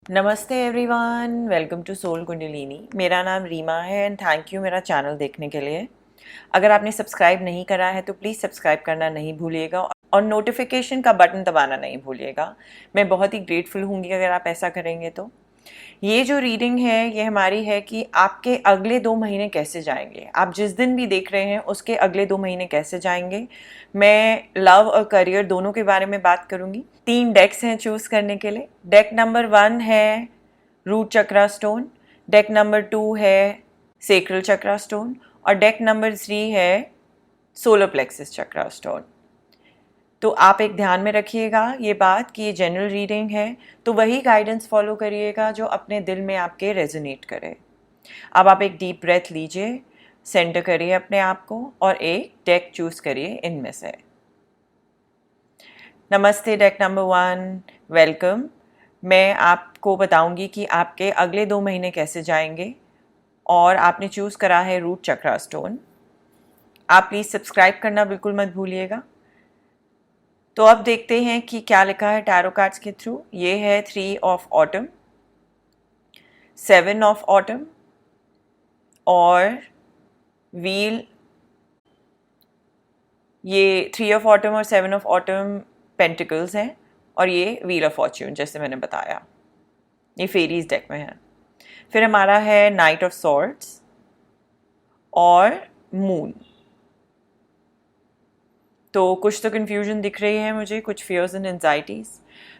नमस्ते everyone, welcome to soul kundalini. मेरा नाम रीमा है एंड थैंक यू मेरा चैनल देखने के लिए। अगर आपने सब्सक्राइब नहीं करा है तो प्लीज़ सब्सक्राइब करना नहीं भूलिएगा और नोटिफिकेशन का बटन दबाना नहीं भूलिएगा। मैं बहुत ही ग्रेटफुल हूँगी अगर आप ऐसा करेंगे तो। ये जो रीडिंग है ये हमारी है कि आपके अगले 2 महीने कैसे जाएंगे। आप जिस दिन भी देख रहे हैं उसके अगले 2 महीने कैसे जाएंगे। मैं लव और करियर दोनों के बारे में बात करूंगी। 3 डेक्स हैं चूज़ करने के लिए। डेक नंबर 1 है रूट चक्रा स्टोन, डेक नंबर 2 है सेक्रल चक्रा स्टोन और डेक नंबर 3 है सोलर प्लेक्सस चक्रा स्टोन। तो आप एक ध्यान में रखिएगा ये बात कि ये जनरल रीडिंग है, तो वही गाइडेंस फॉलो करिएगा जो अपने दिल में आपके रेजोनेट करे। अब आप एक डीप ब्रेथ लीजिए, सेंटर करिए अपने आप को और एक डेक चूज करिए इनमें से। नमस्ते डेक नंबर 1, वेलकम। मैं आपको बताऊंगी कि आपके अगले 2 महीने कैसे जाएंगे और आपने चूज़ करा है रूट चक्रा स्टोन। आप प्लीज़ सब्सक्राइब करना बिल्कुल मत भूलिएगा। तो अब देखते हैं कि क्या लिखा है टैरो कार्ड्स के थ्रू। ये है 3 ऑफ ऑटम, 7 ऑफ ऑटम और व्हील। ये 3 ऑफ ऑटम और 7 ऑफ ऑटम पेंटिकल्स हैं और ये व्हील ऑफ फॉर्च्यून जैसे मैंने बताया, ये फेरीज डेक में है। फिर हमारा है नाइट ऑफ सॉर्ड्स और मून। तो कुछ तो कन्फ्यूजन दिख रही है मुझे, कुछ फियर्स एंड एंजाइटीज़।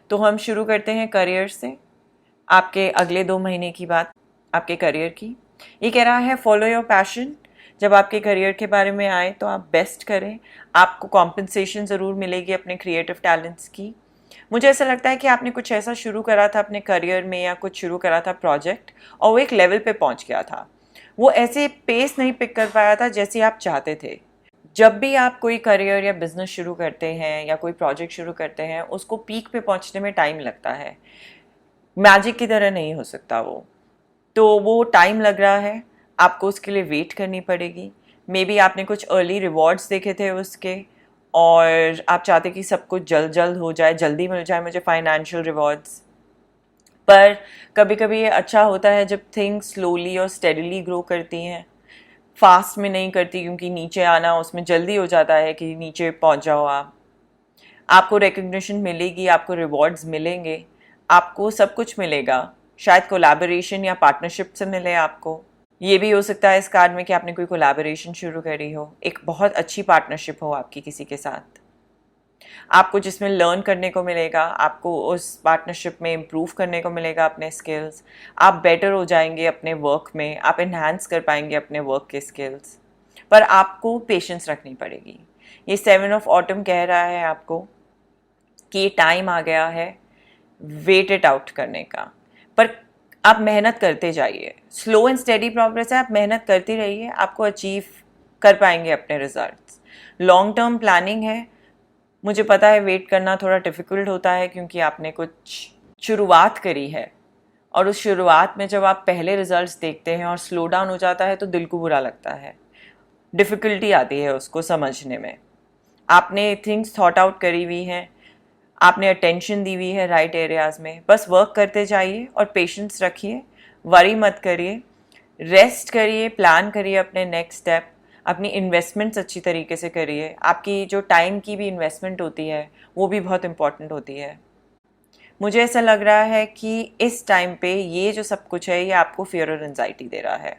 तो हम शुरू करते हैं करियर से। आपके अगले 2 महीने की बात, आपके करियर की। ये कह रहा है फॉलो योर पैशन। जब आपके करियर के बारे में आए तो आप बेस्ट करें। आपको कॉम्पनसेशन ज़रूर मिलेगी अपने क्रिएटिव टैलेंट्स की। मुझे ऐसा लगता है कि आपने कुछ ऐसा शुरू करा था अपने करियर में या कुछ शुरू करा था प्रोजेक्ट और वो एक लेवल पे पहुंच गया था। वो ऐसे पेस नहीं पिक कर पाया था जैसे आप चाहते थे। जब भी आप कोई करियर या बिजनेस शुरू करते हैं या कोई प्रोजेक्ट शुरू करते हैं, उसको पीक पे पहुंचने में टाइम लगता है। मैजिक की तरह नहीं हो सकता वो। तो वो टाइम लग रहा है, आपको उसके लिए वेट करनी पड़ेगी। मे बी आपने कुछ अर्ली रिवॉर्ड्स देखे थे उसके और आप चाहते कि सब कुछ जल्द जल्द हो जाए, जल्दी मिल जाए मुझे फाइनेंशियल रिवॉर्ड्स। पर कभी कभी ये अच्छा होता है जब थिंग्स स्लोली और स्टेडीली ग्रो करती हैं, फास्ट में नहीं करती, क्योंकि नीचे आना उसमें जल्दी हो जाता है कि नीचे पहुंच जाओ आप। आपको रिकग्निशन मिलेगी, आपको रिवॉर्ड्स मिलेंगे, आपको सब कुछ मिलेगा। शायद कोलैबोरेशन या पार्टनरशिप से मिले आपको। ये भी हो सकता है इस कार्ड में कि आपने कोई कोलैबोरेशन शुरू करी हो, एक बहुत अच्छी पार्टनरशिप हो आपकी किसी के साथ, आपको जिसमें लर्न करने को मिलेगा, आपको उस पार्टनरशिप में इम्प्रूव करने को मिलेगा अपने स्किल्स। आप बेटर हो जाएंगे अपने वर्क में, आप इन्हांस कर पाएंगे अपने वर्क के स्किल्स। पर आपको पेशेंस रखनी पड़ेगी। ये 7 ऑफ ऑटम कह रहा है आपको कि ये टाइम आ गया है वेट इट आउट करने का। पर आप मेहनत करते जाइए, स्लो एंड स्टेडी प्रोग्रेस है, आप मेहनत करती रहिए, आपको अचीव कर पाएंगे अपने रिजल्ट्स। लॉन्ग टर्म प्लानिंग है। मुझे पता है वेट करना थोड़ा डिफ़िकल्ट होता है क्योंकि आपने कुछ शुरुआत करी है और उस शुरुआत में जब आप पहले रिजल्ट्स देखते हैं और स्लो डाउन हो जाता है तो दिल को बुरा लगता है, डिफ़िकल्टी आती है उसको समझने में। आपने थिंग्स थॉट आउट करी हुई हैं, आपने अटेंशन दी हुई है राइट एरियाज़ में। बस वर्क करते जाइए और पेशेंस रखिए, वरी मत करिए, रेस्ट करिए, प्लान करिए अपने नेक्स्ट स्टेप। अपनी इन्वेस्टमेंट्स अच्छी तरीके से करिए। आपकी जो टाइम की भी इन्वेस्टमेंट होती है वो भी बहुत इम्पॉर्टेंट होती है। मुझे ऐसा लग रहा है कि इस टाइम पे ये जो सब कुछ है ये आपको फियर और एंजाइटी दे रहा है।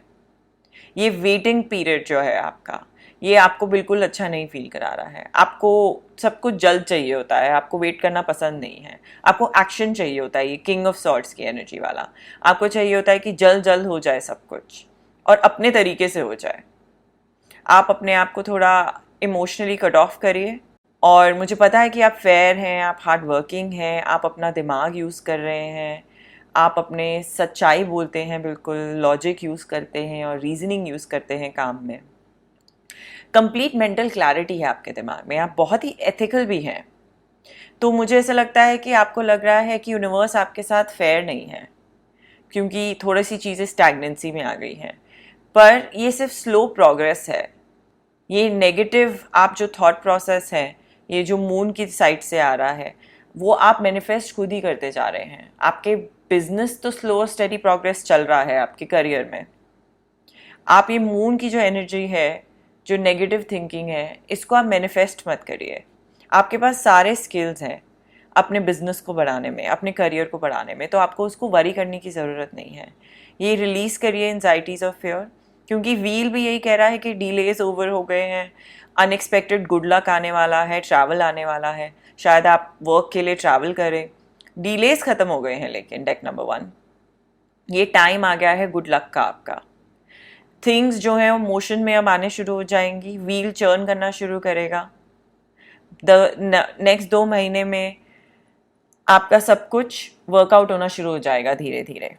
ये वेटिंग पीरियड जो है आपका, ये आपको बिल्कुल अच्छा नहीं फील करा रहा है। आपको सब कुछ जल्द चाहिए होता है, आपको वेट करना पसंद नहीं है, आपको एक्शन चाहिए होता है। ये किंग ऑफ सॉर्ड्स की एनर्जी वाला, आपको चाहिए होता है कि जल्द जल्द हो जाए सब कुछ और अपने तरीके से हो जाए। आप अपने आप को थोड़ा इमोशनली कट ऑफ करिए। और मुझे पता है कि आप फेयर हैं, आप हार्ड वर्किंग हैं, आप अपना दिमाग यूज़ कर रहे हैं, आप अपने सच्चाई बोलते हैं, बिल्कुल लॉजिक यूज़ करते हैं और रीजनिंग यूज़ करते हैं काम में। कंप्लीट मेंटल क्लैरिटी है आपके दिमाग में, आप बहुत ही एथिकल भी हैं। तो मुझे ऐसा लगता है कि आपको लग रहा है कि यूनिवर्स आपके साथ फेयर नहीं है क्योंकि थोड़ी सी चीज़ें स्टैग्नेंसी में आ गई हैं। पर ये सिर्फ स्लो प्रोग्रेस है। ये नेगेटिव आप जो थॉट प्रोसेस है, ये जो मून की साइड से आ रहा है, वो आप मैनिफेस्ट खुद ही करते जा रहे हैं। आपके बिजनेस तो स्लो स्टडी प्रोग्रेस चल रहा है आपके करियर में। आप ये मून की जो एनर्जी है, जो नेगेटिव थिंकिंग है, इसको आप मैनिफेस्ट मत करिए। आपके पास सारे स्किल्स हैं अपने बिजनेस को बढ़ाने में, अपने करियर को बढ़ाने में, तो आपको उसको वरी करने की ज़रूरत नहीं है। ये रिलीज़ करिए एंजाइटीज़ और फेयर, क्योंकि व्हील भी यही कह रहा है कि डिलेज ओवर हो गए हैं, अनएक्सपेक्टेड गुड लक आने वाला है, ट्रैवल आने वाला है, शायद आप वर्क के लिए ट्रैवल करें, डिलेज ख़त्म हो गए हैं। लेकिन डेक नंबर 1, ये टाइम आ गया है गुड लक का आपका। थिंग्स जो है वो मोशन में अब आने शुरू हो जाएंगी, व्हील चर्न करना शुरू करेगा। नेक्स्ट 2 महीने में आपका सब कुछ वर्कआउट होना शुरू हो जाएगा धीरे धीरे।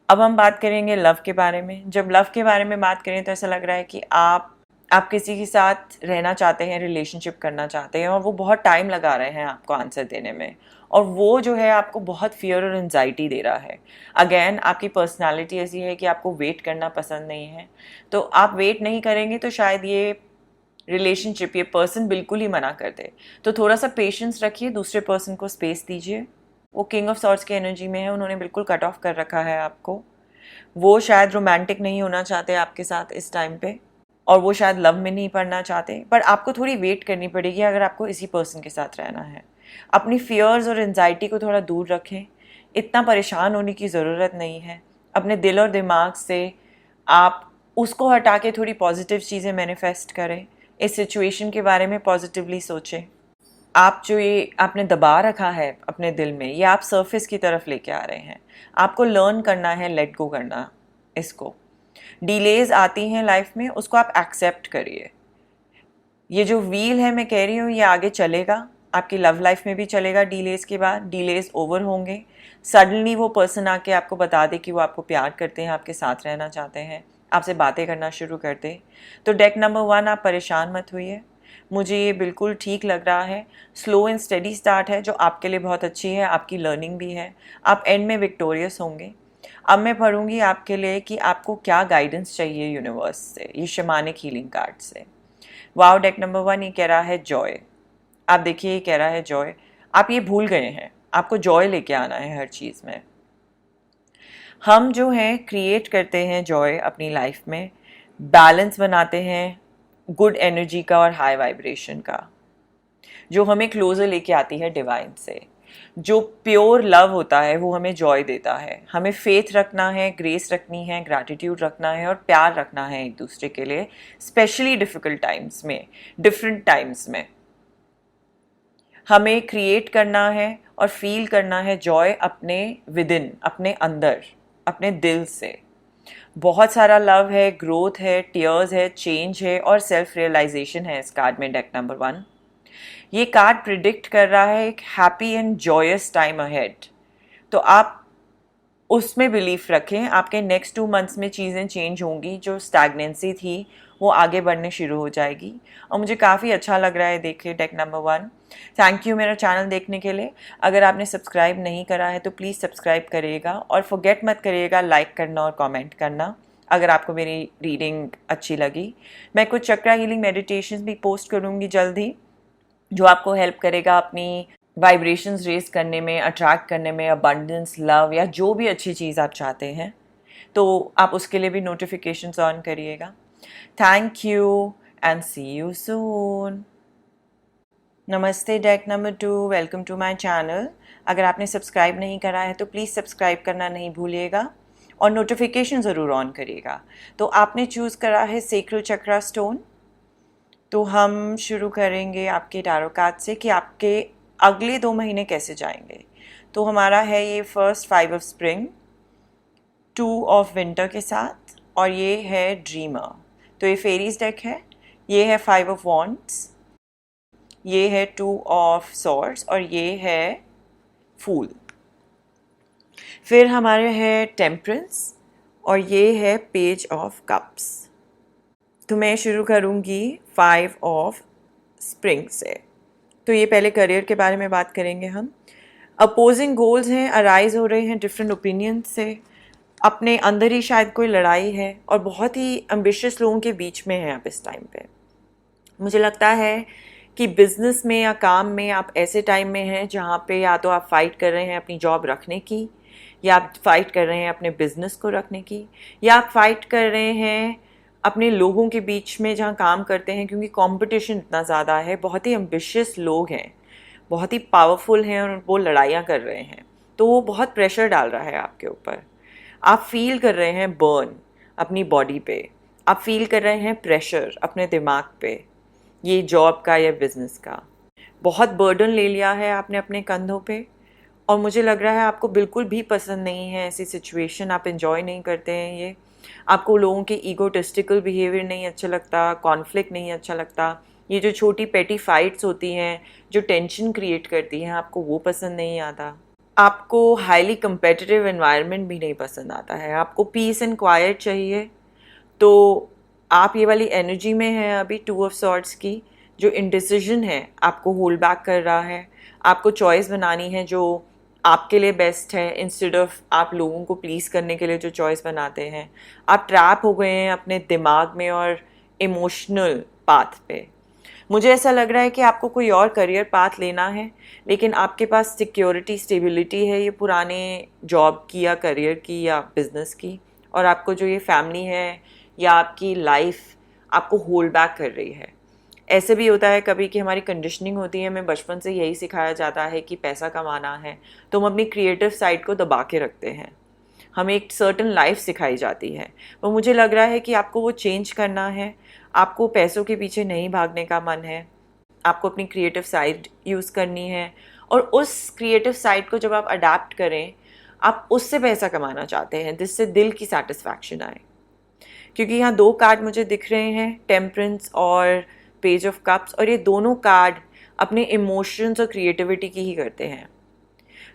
अब हम बात करेंगे लव के बारे में। जब लव के बारे में बात करें तो ऐसा लग रहा है कि आप किसी के साथ रहना चाहते हैं, रिलेशनशिप करना चाहते हैं, और वो बहुत टाइम लगा रहे हैं आपको आंसर देने में, और वो जो है आपको बहुत फियर और एंजाइटी दे रहा है। अगेन आपकी पर्सनालिटी ऐसी है कि आपको वेट करना पसंद नहीं है, तो आप वेट नहीं करेंगे तो शायद ये रिलेशनशिप, ये पर्सन बिल्कुल ही मना कर दे। तो थोड़ा सा पेशेंस रखिए, दूसरे पर्सन को स्पेस दीजिए। वो किंग ऑफ सॉर्ड्स की एनर्जी में है, उन्होंने बिल्कुल कट ऑफ कर रखा है आपको। वो शायद रोमांटिक नहीं होना चाहते आपके साथ इस टाइम पे, और वो शायद लव में नहीं पड़ना चाहते, पर आपको थोड़ी वेट करनी पड़ेगी अगर आपको इसी पर्सन के साथ रहना है। अपनी फियर्स और एंजाइटी को थोड़ा दूर रखें, इतना परेशान होने की ज़रूरत नहीं है। अपने दिल और दिमाग से आप उसको हटा के थोड़ी पॉजिटिव चीज़ें मैनिफेस्ट करें, इस सिचुएशन के बारे में पॉजिटिवली सोचें। आप जो ये आपने दबा रखा है अपने दिल में, ये आप सरफेस की तरफ लेके आ रहे हैं। आपको लर्न करना है, लेट गो करना इसको। डिलेज आती हैं लाइफ में, उसको आप एक्सेप्ट करिए। ये जो व्हील है, मैं कह रही हूँ, ये आगे चलेगा, आपकी लव लाइफ में भी चलेगा। डिलेज के बाद डिलेज ओवर होंगे, सडनली वो पर्सन आके आपको बता दे कि वो आपको प्यार करते हैं, आपके साथ रहना चाहते हैं, आपसे बातें करना शुरू कर दे। तो डेक नंबर 1, आप परेशान मत होइए, मुझे ये बिल्कुल ठीक लग रहा है। स्लो एंड स्टडी स्टार्ट है जो आपके लिए बहुत अच्छी है, आपकी लर्निंग भी है, आप एंड में विक्टोरियस होंगे। अब मैं पढ़ूंगी आपके लिए कि आपको क्या गाइडेंस चाहिए यूनिवर्स से, ये शमानिक हीलिंग कार्ड से। वाओ, डेक नंबर 1 ये कह रहा है जॉय। आप देखिए, ये कह रहा है जॉय। आप ये भूल गए हैं, आपको जॉय लेके आना है हर चीज़ में। हम जो हैं क्रिएट करते हैं जॉय अपनी लाइफ में, बैलेंस बनाते हैं गुड एनर्जी का और हाई वाइब्रेशन का, जो हमें क्लोजर लेके आती है डिवाइन से। जो प्योर लव होता है वो हमें जॉय देता है। हमें फेथ रखना है, ग्रेस रखनी है, ग्रैटिट्यूड रखना है, और प्यार रखना है एक दूसरे के लिए, स्पेशली डिफ़िकल्ट टाइम्स में, डिफरेंट टाइम्स में। हमें क्रिएट करना है और फील करना है जॉय अपने विदिन, अपने अंदर, अपने दिल से। बहुत सारा लव है, ग्रोथ है, टीयर्स है, चेंज है, और सेल्फ रियलाइजेशन है इस कार्ड में, डेक नंबर 1। ये कार्ड प्रिडिक्ट कर रहा है एक happy and joyous time ahead. तो आप उसमें बिलीफ रखें, आपके नेक्स्ट 2 मंथ्स में चीज़ें चेंज होंगी, जो स्टैग्नेंसी थी वो आगे बढ़ने शुरू हो जाएगी। और मुझे काफ़ी अच्छा लग रहा है देखिए डेक नंबर 1। थैंक यू मेरा चैनल देखने के लिए। अगर आपने सब्सक्राइब नहीं करा है तो प्लीज़ सब्सक्राइब करिएगा, और फॉरगेट मत करिएगा लाइक करना और कमेंट करना अगर आपको मेरी रीडिंग अच्छी लगी। मैं कुछ चक्रा हीलिंग मेडिटेशंस भी पोस्ट करूँगी जल्द ही, जो आपको हेल्प करेगा अपनी वाइब्रेशंस रेज करने में, अट्रैक्ट करने में, अबंडेंस, लव, या जो भी अच्छी चीज़ आप चाहते हैं, तो आप उसके लिए भी नोटिफिकेशंस ऑन करिएगा। Thank you and see you soon. नमस्ते deck number 2, welcome to my channel. अगर आपने सब्सक्राइब नहीं करा है तो प्लीज़ सब्सक्राइब करना नहीं भूलिएगा, और नोटिफिकेशन ज़रूर ऑन करिएगा। तो आपने चूज़ करा है सेक्रल चक्रा स्टोन। तो हम शुरू करेंगे आपके टैरो कार्ड से कि आपके अगले 2 महीने कैसे जाएंगे। तो हमारा है ये first 5 of spring, 2 of winter के साथ, और ये है ड्रीमर। तो ये फेरीज डेक है। ये है 5 ऑफ वॉन्ड्स, ये है 2 ऑफ सॉर्ड्स, और ये है फूल। फिर हमारे है टेम्परेंस, और ये है पेज ऑफ कप्स। तो मैं शुरू करूँगी 5 ऑफ स्प्रिंग से। तो ये पहले करियर के बारे में बात करेंगे हम। अपोजिंग गोल्स हैं, अराइज हो रहे हैं डिफरेंट ओपिनियन से, अपने अंदर ही शायद कोई लड़ाई है, और बहुत ही एम्बिशियस लोगों के बीच में हैं आप इस टाइम पे। मुझे लगता है कि बिज़नेस में या काम में आप ऐसे टाइम में हैं जहाँ पे या तो आप फाइट कर रहे हैं अपनी जॉब रखने की, या आप फाइट कर रहे हैं अपने बिजनेस को रखने की, या आप फाइट कर रहे हैं अपने लोगों के बीच में जहाँ काम करते हैं, क्योंकि कंपटीशन इतना ज़्यादा है, बहुत ही एम्बिशियस लोग हैं, बहुत ही पावरफुल हैं और वो लड़ाइयाँ कर रहे हैं, तो वो बहुत प्रेशर डाल रहा है आपके ऊपर। आप फील कर रहे हैं बर्न अपनी बॉडी पे, आप फील कर रहे हैं प्रेशर अपने दिमाग पे, ये जॉब का या बिजनेस का। बहुत बर्डन ले लिया है आपने अपने कंधों पे, और मुझे लग रहा है आपको बिल्कुल भी पसंद नहीं है ऐसी सिचुएशन, आप एंजॉय नहीं करते हैं ये। आपको लोगों के ईगोटिस्टिकल बिहेवियर नहीं अच्छा लगता, कॉन्फ्लिक्ट नहीं अच्छा लगता, ये जो छोटी पेटी फाइट्स होती हैं जो टेंशन क्रिएट करती हैं, आपको वो पसंद नहीं आता। आपको हाईली कंपेटिटिव एनवायरनमेंट भी नहीं पसंद आता है, आपको पीस एंड क्वाइट चाहिए। तो आप ये वाली एनर्जी में हैं अभी 2 ऑफ सॉर्ड्स की, जो इंडिसीजन है आपको होल्ड बैक कर रहा है। आपको चॉइस बनानी है जो आपके लिए बेस्ट है, इंस्टेड ऑफ आप लोगों को प्लीज़ करने के लिए जो चॉइस बनाते हैं। आप ट्रैप हो गए हैं अपने दिमाग में और इमोशनल पाथ पे। मुझे ऐसा लग रहा है कि आपको कोई और करियर पाथ लेना है, लेकिन आपके पास सिक्योरिटी, स्टेबिलिटी है ये पुराने जॉब की या करियर की या बिजनेस की, और आपको जो ये फैमिली है या आपकी लाइफ आपको होल्ड बैक कर रही है। ऐसे भी होता है कभी कि हमारी कंडीशनिंग होती है, हमें बचपन से यही सिखाया जाता है कि पैसा कमाना है, तो हम अपनी क्रिएटिव साइड को दबा के रखते हैं, हमें एक सर्टन लाइफ सिखाई जाती है। वो मुझे लग रहा है कि आपको वो चेंज करना है, आपको पैसों के पीछे नहीं भागने का मन है, आपको अपनी क्रिएटिव साइड यूज़ करनी है, और उस क्रिएटिव साइड को जब आप अडेप्ट करें, आप उससे पैसा कमाना चाहते हैं जिससे दिल की सेटिस्फैक्शन आए। क्योंकि यहाँ 2 कार्ड मुझे दिख रहे हैं, टेम्परेंस और पेज ऑफ कप्स, और ये दोनों कार्ड अपने इमोशंस और क्रिएटिविटी की ही करते हैं।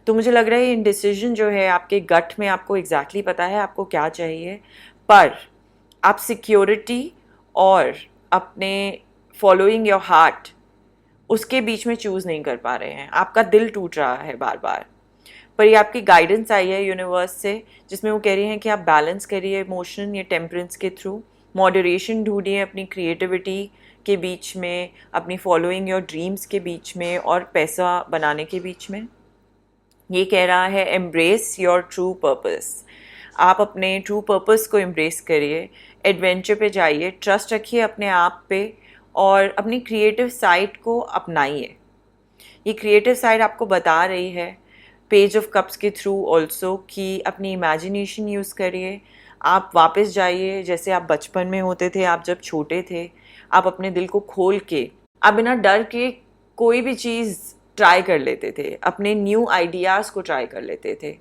तो मुझे लग रहा है इंडिसीजन जो है आपके गट में, आपको एग्जैक्टली पता है आपको क्या चाहिए, पर आप सिक्योरिटी और अपने फॉलोइंग योर हार्ट उसके बीच में चूज़ नहीं कर पा रहे हैं। आपका दिल टूट रहा है बार बार, पर ये आपकी गाइडेंस आई है यूनिवर्स से, जिसमें वो कह रही हैं कि आप बैलेंस करिए इमोशन या टेम्परेंस के थ्रू, मॉडरेशन ढूंढिए अपनी क्रिएटिविटी के बीच में, अपनी फॉलोइंग योर ड्रीम्स के बीच में और पैसा बनाने के बीच में। ये कह रहा है एम्ब्रेस योर ट्रू पर्पस। आप अपने ट्रू पर्पस को एम्ब्रेस करिए, एडवेंचर पे जाइए, ट्रस्ट रखिए अपने आप पे, और अपनी क्रिएटिव साइड को अपनाइए। ये क्रिएटिव साइड आपको बता रही है पेज ऑफ कप्स के थ्रू ऑल्सो कि अपनी इमेजिनेशन यूज़ करिए, आप वापस जाइए जैसे आप बचपन में होते थे, आप जब छोटे थे, आप अपने दिल को खोल के, आप बिना डर के कोई भी चीज़ ट्राई कर लेते थे, अपने न्यू आइडियाज़ को ट्राई कर लेते थे।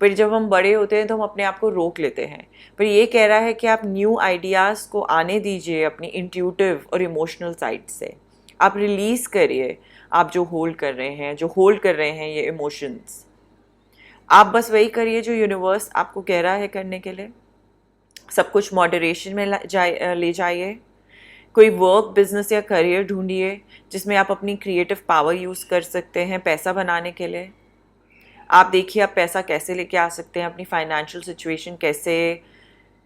पर जब हम बड़े होते हैं तो हम अपने आप को रोक लेते हैं। पर ये कह रहा है कि आप न्यू आइडियाज़ को आने दीजिए अपनी इंट्यूटिव और इमोशनल साइड से, आप रिलीज़ करिए आप जो होल्ड कर रहे हैं ये इमोशंस। आप बस वही करिए जो यूनिवर्स आपको कह रहा है करने के लिए। सब कुछ मॉडरेशन में ले जाइए। कोई वर्क, बिजनेस या करियर ढूंढिए जिसमें आप अपनी क्रिएटिव पावर यूज़ कर सकते हैं पैसा बनाने के लिए। आप देखिए आप पैसा कैसे लेके आ सकते हैं, अपनी फाइनेंशियल सिचुएशन कैसे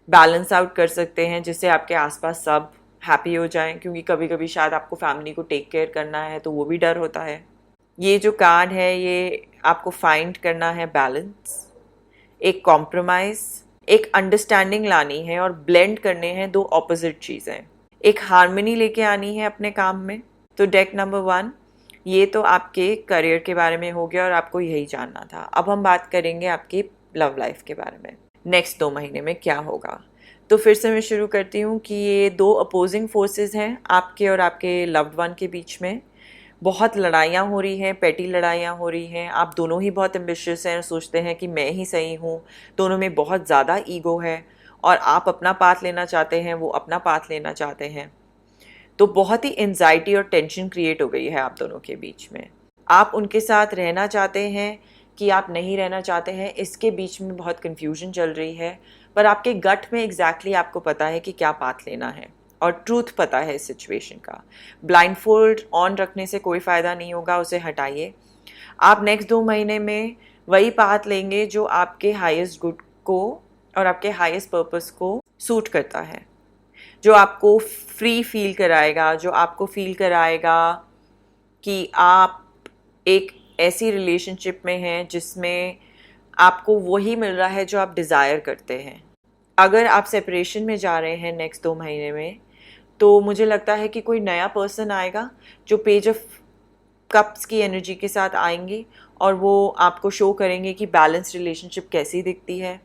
बैलेंस आउट कर सकते हैं जिससे आपके आसपास सब हैप्पी हो जाएं, क्योंकि कभी कभी शायद आपको फैमिली को टेक केयर करना है तो वो भी डर होता है। ये जो कार्ड है ये आपको फाइंड करना है बैलेंस, एक कॉम्प्रोमाइज़, एक अंडरस्टैंडिंग लानी है और ब्लेंड करने हैं 2 ऑपोजिट चीज़ें, एक हार्मनी लेके आनी है अपने काम में। तो डेक नंबर 1 ये तो आपके करियर के बारे में हो गया और आपको यही जानना था। अब हम बात करेंगे आपकी लव लाइफ के बारे में, नेक्स्ट 2 महीने में क्या होगा। तो फिर से मैं शुरू करती हूँ कि ये 2 अपोजिंग फोर्सेस हैं आपके और आपके लव्ड वन के बीच में। बहुत लड़ाइयाँ हो रही हैं, पेटी लड़ाइयाँ हो रही हैं। आप दोनों ही बहुत एम्बिशियस हैं और सोचते हैं कि मैं ही सही हूँ। दोनों में बहुत ज़्यादा ईगो है और आप अपना पाथ लेना चाहते हैं, वो अपना पाथ लेना चाहते हैं। तो बहुत ही एंजाइटी और टेंशन क्रिएट हो गई है आप दोनों के बीच में। आप उनके साथ रहना चाहते हैं कि आप नहीं रहना चाहते हैं, इसके बीच में बहुत कन्फ्यूजन चल रही है। पर आपके गट में एग्जैक्टली आपको पता है कि क्या पाथ लेना है और ट्रूथ पता है इस सिचुएशन का। ब्लाइंडफोल्ड ऑन रखने से कोई फ़ायदा नहीं होगा, उसे हटाइए। आप नेक्स्ट 2 महीने में वही पाथ लेंगे जो आपके हाईएस्ट गुड को और आपके हाईएस्ट पर्पस को सूट करता है, जो आपको फ्री फील कराएगा, जो आपको फील कराएगा कि आप एक ऐसी रिलेशनशिप में हैं जिसमें आपको वही मिल रहा है जो आप डिज़ायर करते हैं। अगर आप सेपरेशन में जा रहे हैं नेक्स्ट 2 महीने में, तो मुझे लगता है कि कोई नया पर्सन आएगा जो पेज ऑफ कप्स की एनर्जी के साथ आएंगे और वो आपको शो करेंगे कि बैलेंस रिलेशनशिप कैसी दिखती है,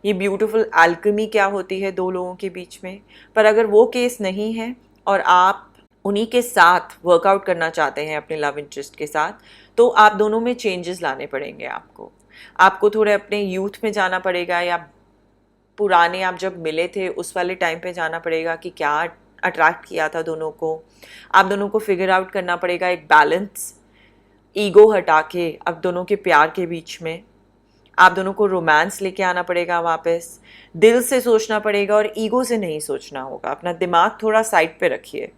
ये ब्यूटीफुल एल्केमी क्या होती है दो लोगों के बीच में। पर अगर वो केस नहीं है और आप उन्हीं के साथ वर्कआउट करना चाहते हैं अपने लव इंटरेस्ट के साथ, तो आप दोनों में चेंजेस लाने पड़ेंगे। आपको थोड़े अपने यूथ में जाना पड़ेगा या पुराने आप जब मिले थे उस वाले टाइम पे जाना पड़ेगा कि क्या अट्रैक्ट किया था दोनों को। आप दोनों को फिगर आउट करना पड़ेगा, एक बैलेंस, ईगो हटा के अब दोनों के प्यार के बीच में आप दोनों को रोमांस लेके आना पड़ेगा वापस। दिल से सोचना पड़ेगा और ईगो से नहीं सोचना होगा। अपना दिमाग थोड़ा साइड पे रखिए।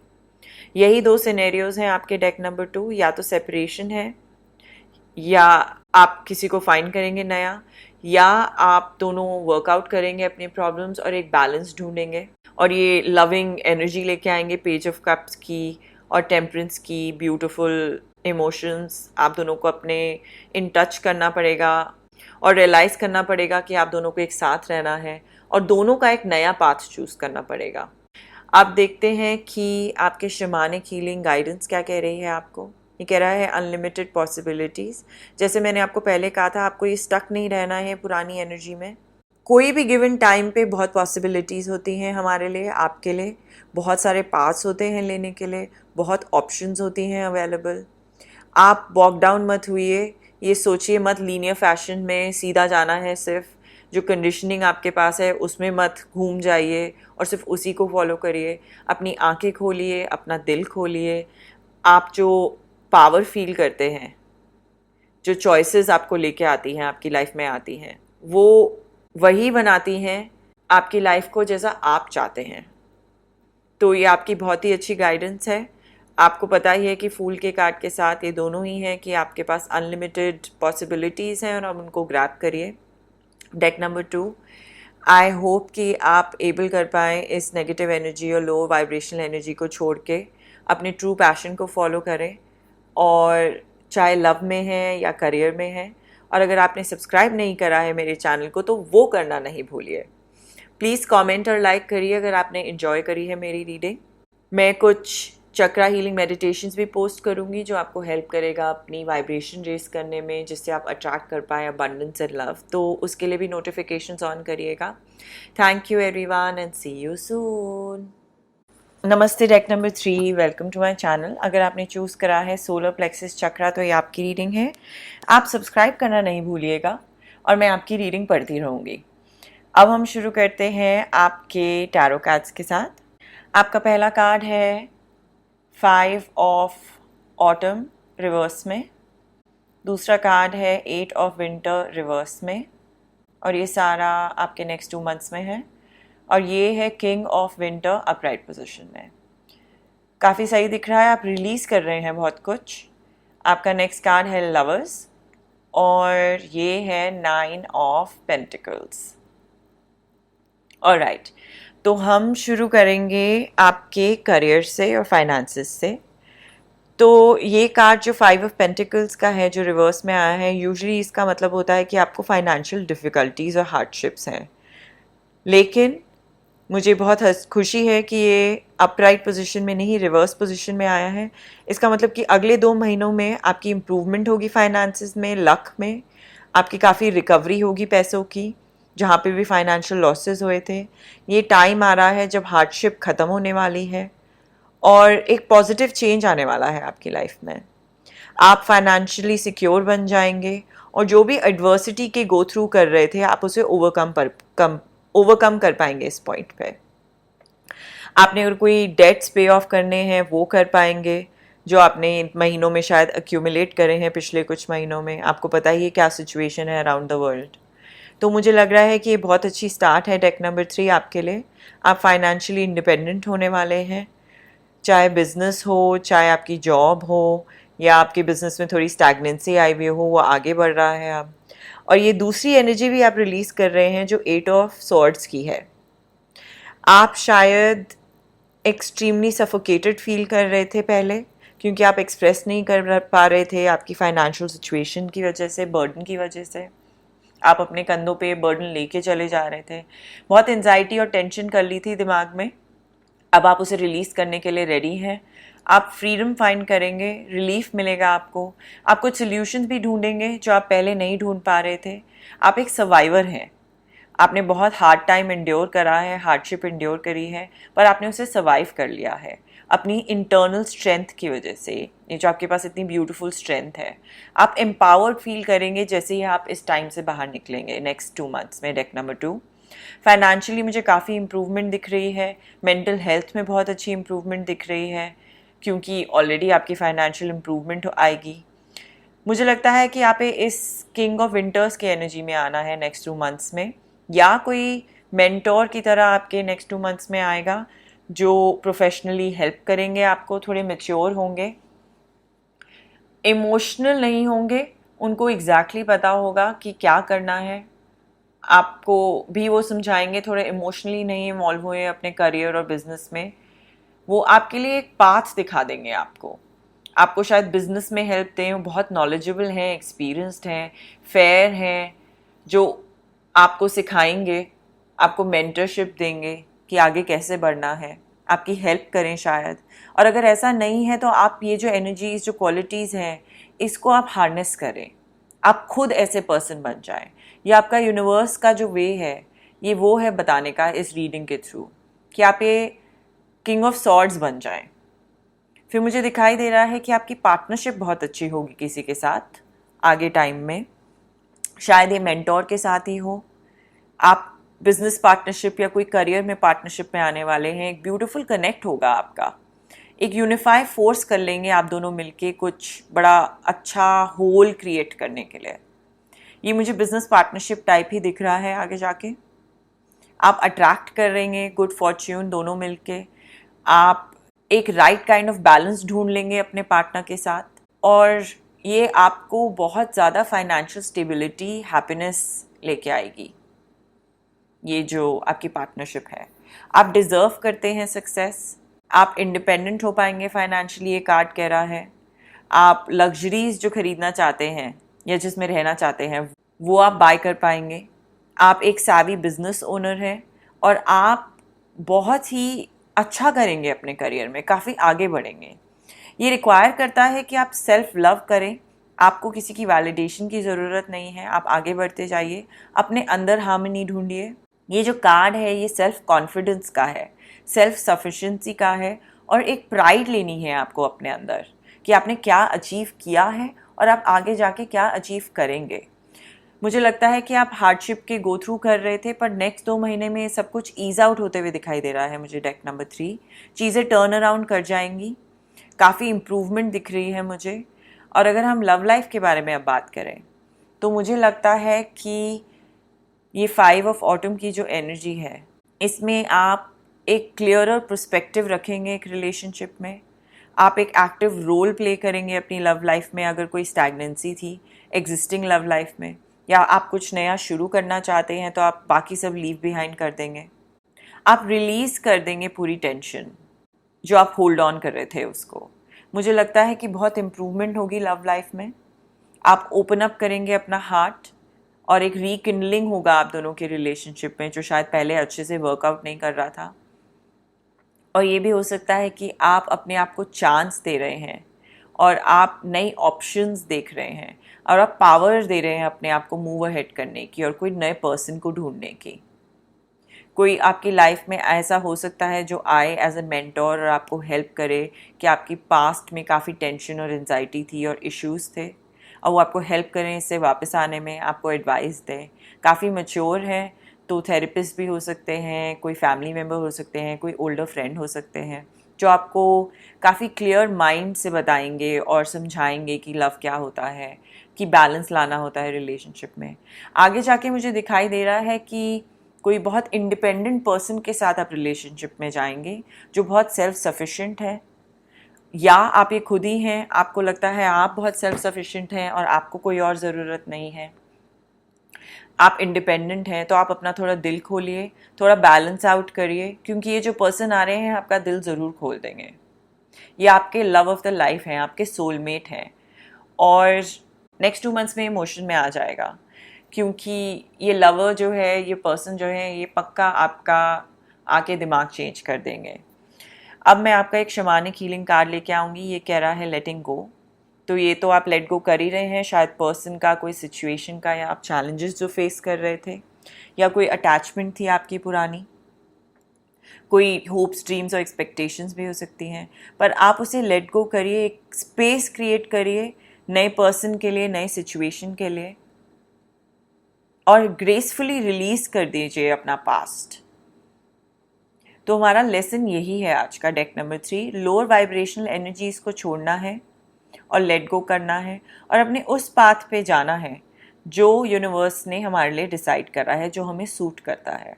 यही 2 सिनेरियोज हैं आपके डेक नंबर 2। या तो सेपरेशन है, या आप किसी को फाइंड करेंगे नया, या आप दोनों वर्कआउट करेंगे अपने प्रॉब्लम्स और एक बैलेंस ढूंढेंगे और ये लविंग एनर्जी लेके आएंगे पेज ऑफ कप्स की और टेम्परेंस की, ब्यूटीफुल इमोशंस। आप दोनों को अपने इन टच करना पड़ेगा और रियलाइज़ करना पड़ेगा कि आप दोनों को एक साथ रहना है और दोनों का एक नया पाथ चूज़ करना पड़ेगा। आप देखते हैं कि आपके शमानिक हीलिंग गाइडेंस क्या कह रही है आपको। ये कह रहा है अनलिमिटेड पॉसिबिलिटीज़। जैसे मैंने आपको पहले कहा था, आपको ये स्टक नहीं रहना है पुरानी एनर्जी में। कोई भी गिवन टाइम पे बहुत पॉसिबिलिटीज़ होती हैं हमारे लिए, आपके लिए बहुत सारे पाथ्स होते हैं लेने के लिए, बहुत ऑप्शंस होती हैं अवेलेबल। आप वॉक डाउन मत हुइए, ये सोचिए मत लीनियर फैशन में सीधा जाना है, सिर्फ जो कंडीशनिंग आपके पास है उसमें मत घूम जाइए और सिर्फ उसी को फॉलो करिए। अपनी आंखें खोलिए, अपना दिल खोलिए। आप जो पावर फील करते हैं, जो चॉइसेस आपको लेके आती हैं, आपकी लाइफ में आती हैं, वो वही बनाती हैं आपकी लाइफ को जैसा आप चाहते हैं। तो ये आपकी बहुत ही अच्छी गाइडेंस है। आपको पता ही है कि फूल के कार्ड के साथ ये दोनों ही हैं कि आपके पास अनलिमिटेड पॉसिबिलिटीज़ हैं और आप उनको ग्रैब करिए। डेक नंबर 2, आई होप कि आप एबल कर पाएँ इस नेगेटिव एनर्जी और लो वाइब्रेशनल एनर्जी को छोड़ के अपने ट्रू पैशन को फॉलो करें, और चाहे लव में है या करियर में है। और अगर आपने सब्सक्राइब नहीं करा है मेरे चैनल को तो वो करना नहीं भूलिए। प्लीज़ कमेंट और लाइक करिए अगर आपने एंजॉय करी है मेरी रीडिंग। मैं कुछ चक्रा हीलिंग मेडिटेशंस भी पोस्ट करूँगी जो आपको हेल्प करेगा अपनी वाइब्रेशन रेस करने में, जिससे आप अट्रैक्ट कर पाएँ अबंडेंस एंड लव। तो उसके लिए भी नोटिफिकेशंस ऑन करिएगा। Thank you everyone and see you soon. नमस्ते deck number 3, welcome to my channel. अगर आपने चूज़ करा है सोलर प्लेक्सिस चक्रा तो ये आपकी रीडिंग है। आप सब्सक्राइब करना नहीं भूलिएगा और मैं आपकी रीडिंग पढ़ती रहूँगी। अब हम शुरू करते हैं आपके टैरो कार्ड्स के साथ। आपका पहला कार्ड है 5 ऑफ ऑटम रिवर्स में, दूसरा कार्ड है 8 ऑफ विंटर रिवर्स में, और ये सारा आपके नेक्स्ट 2 मंथ्स में है। और ये है king of winter upright position में। काफ़ी सही दिख रहा है, आप रिलीज़ कर रहे हैं बहुत कुछ। आपका नेक्स्ट कार्ड है लवर्स और ये है 9 ऑफ पेंटिकल्स। ऑलराइट, तो हम शुरू करेंगे आपके करियर से और फाइनेंसेस से। तो ये कार्ड जो 5 ऑफ पेंटिकल्स का है जो रिवर्स में आया है, यूजुअली इसका मतलब होता है कि आपको फाइनेंशियल डिफ़िकल्टीज़ और हार्डशिप्स हैं। लेकिन मुझे बहुत खुशी है कि ये अपराइट पोजीशन में नहीं, रिवर्स पोजीशन में आया है। इसका मतलब कि अगले 2 महीनों में आपकी इम्प्रूवमेंट होगी फाइनेंसेस में, लक में। आपकी काफ़ी रिकवरी होगी पैसों की, जहाँ पे भी फाइनेंशियल लॉसेस हुए थे। ये टाइम आ रहा है जब हार्डशिप ख़त्म होने वाली है और एक पॉजिटिव चेंज आने वाला है आपकी लाइफ में। आप फाइनेंशियली सिक्योर बन जाएंगे और जो भी एडवर्सिटी के गो थ्रू कर रहे थे आप उसे ओवरकम कर पाएंगे। इस पॉइंट पे आपने अगर कोई डेट्स पे ऑफ करने हैं वो कर पाएंगे जो आपने इन महीनों में शायद एक्यूमुलेट करे हैं पिछले कुछ महीनों में। आपको पता ही है क्या सिचुएशन है अराउंड द वर्ल्ड। तो मुझे लग रहा है कि ये बहुत अच्छी स्टार्ट है डेक नंबर 3 आपके लिए। आप फाइनेंशियली इंडिपेंडेंट होने वाले हैं, चाहे बिजनेस हो, चाहे आपकी जॉब हो, या आपके बिजनेस में थोड़ी स्टैग्नेंसी आई हुई हो, वो आगे बढ़ रहा है अब। और ये दूसरी एनर्जी भी आप रिलीज़ कर रहे हैं जो 8 ऑफ सॉर्ड्स की है। आप शायद एक्सट्रीमली सफोकेटेड फील कर रहे थे पहले, क्योंकि आप एक्सप्रेस नहीं कर पा रहे थे आपकी फाइनेंशियल सिचुएशन की वजह से, बर्डन की वजह से। आप अपने कंधों पे बर्डन लेके चले जा रहे थे, बहुत एंजाइटी और टेंशन कर ली थी दिमाग में, अब आप उसे रिलीज़ करने के लिए रेडी हैं। आप फ्रीडम फाइंड करेंगे, रिलीफ मिलेगा आपको, आप कुछ सोल्यूशंस भी ढूंढेंगे जो आप पहले नहीं ढूंढ पा रहे थे। आप एक सर्वाइवर हैं, आपने बहुत हार्ड टाइम इंड्योर करा है, हार्डशिप इंड्योर करी है, पर आपने उसे सर्वाइव कर लिया है अपनी इंटरनल स्ट्रेंथ की वजह से। ये जो आपके पास इतनी ब्यूटीफुल स्ट्रेंथ है, आप एम्पावर्ड फील करेंगे जैसे ही आप इस टाइम से बाहर निकलेंगे नेक्स्ट 2 मंथ्स में। डेक नंबर 2, फाइनेंशियली मुझे काफ़ी इंप्रूवमेंट दिख रही है, मेंटल हेल्थ में बहुत अच्छी इंप्रूवमेंट दिख रही है, क्योंकि ऑलरेडी आपकी फाइनेंशियल इंप्रूवमेंट आएगी। मुझे लगता है कि आप इस किंग ऑफ विंटर्स की एनर्जी में आना है नेक्स्ट 2 मंथ्स में, या कोई मेंटोर की तरह आपके नेक्स्ट 2 मंथ्स में आएगा जो प्रोफेशनली हेल्प करेंगे आपको, थोड़े मैच्योर होंगे, इमोशनल नहीं होंगे, उनको एग्जैक्टली पता होगा कि क्या करना है, आपको भी वो समझाएंगे, थोड़े इमोशनली नहीं इन्वॉल्व हुए अपने करियर और बिजनेस में, वो आपके लिए एक पाथ दिखा देंगे आपको शायद बिजनेस में हेल्प दें। वो बहुत नॉलेजेबल हैं, एक्सपीरियंस्ड हैं, फेयर हैं, जो आपको सिखाएंगे, आपको मेंटरशिप देंगे कि आगे कैसे बढ़ना है, आपकी हेल्प करें शायद। और अगर ऐसा नहीं है तो आप ये जो एनर्जीज, जो क्वालिटीज़ हैं, इसको आप हार्नेस करें, आप खुद ऐसे पर्सन बन जाएं। ये आपका यूनिवर्स का जो वे है, ये वो है बताने का इस रीडिंग के थ्रू कि आप ये किंग ऑफ सॉर्ड्स बन जाएं। फिर मुझे दिखाई दे रहा है कि आपकी पार्टनरशिप बहुत अच्छी होगी किसी के साथ आगे टाइम में, शायद ये मेंटोर के साथ ही हो, आप बिजनेस पार्टनरशिप या कोई करियर में पार्टनरशिप में आने वाले हैं। एक ब्यूटीफुल कनेक्ट होगा आपका, एक यूनिफाई फोर्स कर लेंगे आप दोनों मिलके कुछ बड़ा अच्छा होल क्रिएट करने के लिए। ये मुझे बिजनेस पार्टनरशिप टाइप ही दिख रहा है आगे जाके। आप अट्रैक्ट कर रहेंगे गुड फॉर्च्यून दोनों मिलके, आप एक राइट काइंड ऑफ बैलेंस ढूंढ लेंगे अपने पार्टनर के साथ, और ये आपको बहुत ज़्यादा फाइनेंशियल स्टेबिलिटी, हैप्पीनेस लेके आएगी। ये जो आपकी पार्टनरशिप है, आप डिज़र्व करते हैं सक्सेस, आप इंडिपेंडेंट हो पाएंगे फाइनेंशियली, ये कार्ड कह रहा है। आप लग्जरीज जो खरीदना चाहते हैं या जिसमें रहना चाहते हैं वो आप बाय कर पाएंगे। आप एक savvy बिजनेस ओनर हैं और आप बहुत ही अच्छा करेंगे अपने करियर में, काफ़ी आगे बढ़ेंगे। ये रिक्वायर करता है कि आप सेल्फ लव करें, आपको किसी की वैलिडेशन की ज़रूरत नहीं है, आप आगे बढ़ते जाइए, अपने अंदर हार्मनी ढूंढिए। ये जो कार्ड है ये सेल्फ कॉन्फिडेंस का है, सेल्फ सफिशिएंसी का है, और एक प्राइड लेनी है आपको अपने अंदर कि आपने क्या अचीव किया है और आप आगे जाके क्या अचीव करेंगे। मुझे लगता है कि आप हार्डशिप के गो थ्रू कर रहे थे, पर नेक्स्ट 2 महीने में सब कुछ ईज आउट होते हुए दिखाई दे रहा है मुझे। डेक नंबर 3, चीज़ें टर्न अराउंड कर जाएंगी, काफ़ी इम्प्रूवमेंट दिख रही है मुझे। और अगर हम लव लाइफ के बारे में अब बात करें तो मुझे लगता है कि ये 5 ऑफ ऑटम की जो एनर्जी है, इसमें आप एक क्लियरर पर्सपेक्टिव रखेंगे एक रिलेशनशिप में, आप एक एक्टिव रोल प्ले करेंगे अपनी लव लाइफ में। अगर कोई स्टैग्नेंसी थी एग्जिस्टिंग लव लाइफ में, या आप कुछ नया शुरू करना चाहते हैं, तो आप बाकी सब लीव बिहाइंड कर देंगे, आप रिलीज़ कर देंगे पूरी टेंशन जो आप होल्ड ऑन कर रहे थे उसको। मुझे लगता है कि बहुत इम्प्रूवमेंट होगी लव लाइफ में, आप ओपन अप करेंगे अपना हार्ट, और एक रीकिंडलिंग होगा आप दोनों के रिलेशनशिप में जो शायद पहले अच्छे से वर्कआउट नहीं कर रहा था। और ये भी हो सकता है कि आप अपने आप को चांस दे रहे हैं और आप नई ऑप्शंस देख रहे हैं, और आप पावर दे रहे हैं अपने आप को मूव अहेड करने की और कोई नए पर्सन को ढूंढने की। कोई आपकी लाइफ में ऐसा हो सकता है जो आए एज अ मेंटोर और आपको हेल्प करे कि आपकी पास्ट में काफ़ी टेंशन और एंजाइटी थी और इश्यूज़ थे, और वो आपको हेल्प करें इससे वापस आने में, आपको एडवाइस दें। काफ़ी मैच्योर हैं तो थेरेपिस्ट भी हो सकते हैं, कोई फैमिली मेम्बर हो सकते हैं, कोई ओल्डर फ्रेंड हो सकते हैं जो आपको काफ़ी क्लियर माइंड से बताएंगे और समझाएंगे कि लव क्या होता है, कि बैलेंस लाना होता है रिलेशनशिप में। आगे जाके मुझे दिखाई दे रहा है कि कोई बहुत इंडिपेंडेंट पर्सन के साथ आप रिलेशनशिप में जाएंगे जो बहुत सेल्फ सफिशिएंट है, या आप ये खुद ही हैं, आपको लगता है आप बहुत सेल्फ सफिशिएंट हैं और आपको कोई और ज़रूरत नहीं है, आप इंडिपेंडेंट हैं। तो आप अपना थोड़ा दिल खोलिए, थोड़ा बैलेंस आउट करिए, क्योंकि ये जो पर्सन आ रहे हैं आपका दिल ज़रूर खोल देंगे। ये आपके लव ऑफ द लाइफ हैं, आपके सोलमेट हैं, और नेक्स्ट 2 मंथ्स में इमोशन में आ जाएगा क्योंकि ये लवर जो है, ये पर्सन जो है, ये पक्का आपका आके दिमाग चेंज कर देंगे। अब मैं आपका एक शमानिक हीलिंग कार्ड लेके आऊँगी। ये कह रहा है लेटिंग गो। तो ये तो आप लेट गो कर ही रहे हैं, शायद पर्सन का कोई सिचुएशन का, या आप चैलेंजेस जो फेस कर रहे थे, या कोई अटैचमेंट थी आपकी पुरानी, कोई होप्स, ड्रीम्स और एक्सपेक्टेशंस भी हो सकती हैं। पर आप उसे लेट गो करिए, एक स्पेस क्रिएट करिए नए पर्सन के लिए, नए सिचुएशन के लिए, और ग्रेसफुली रिलीज कर दीजिए अपना पास्ट। तो हमारा लेसन यही है आज का, deck number 3। Lower vibrational energies को छोड़ना है और लेट गो करना है, और अपने उस पाथ पे जाना है जो यूनिवर्स ने हमारे लिए डिसाइड करा है, जो हमें सूट करता है।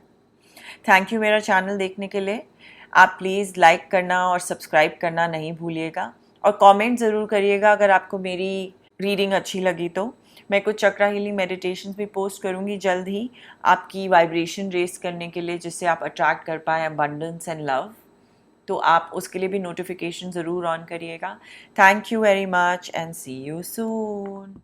थैंक यू मेरा चैनल देखने के लिए। आप प्लीज़ लाइक करना और सब्सक्राइब करना नहीं भूलिएगा, और कमेंट ज़रूर करिएगा अगर आपको मेरी रीडिंग अच्छी लगी तो। मैं कुछ चक्रा हीलिंग मेडिटेशंस भी पोस्ट करूँगी जल्द ही आपकी वाइब्रेशन रेस करने के लिए, जिससे आप अट्रैक्ट कर पाएँ अबंडेंस एंड लव। तो आप उसके लिए भी नोटिफिकेशन ज़रूर ऑन करिएगा। Thank you very much and see you soon.